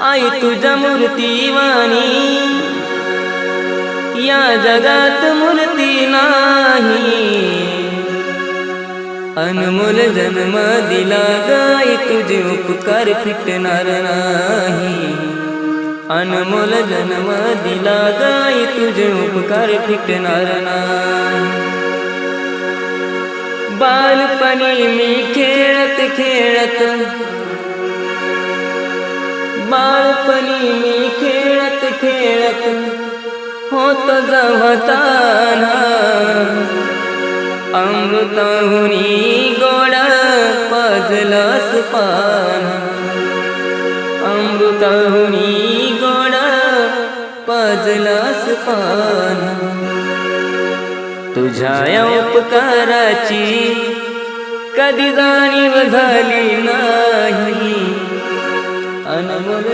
आई तुझ्या मूर्तीवाणी या जगात मूर्ती नाही। अनमोल जन्म दिला गाई तुझे उपकार फिटणार नाही। अनमोल जन्म दिला गाई तुझे उपकार फिटणार नाही। बालपणी मी खेळत खेळत बालपणी मी खेळत खेळत होत जवताना अमृताहुनी गोड पाजलास पान। अमृताहुनी गोड पाजलास पान। तुझ्या या उपकाराची कधी जाणीव झाली नाही। अनमोल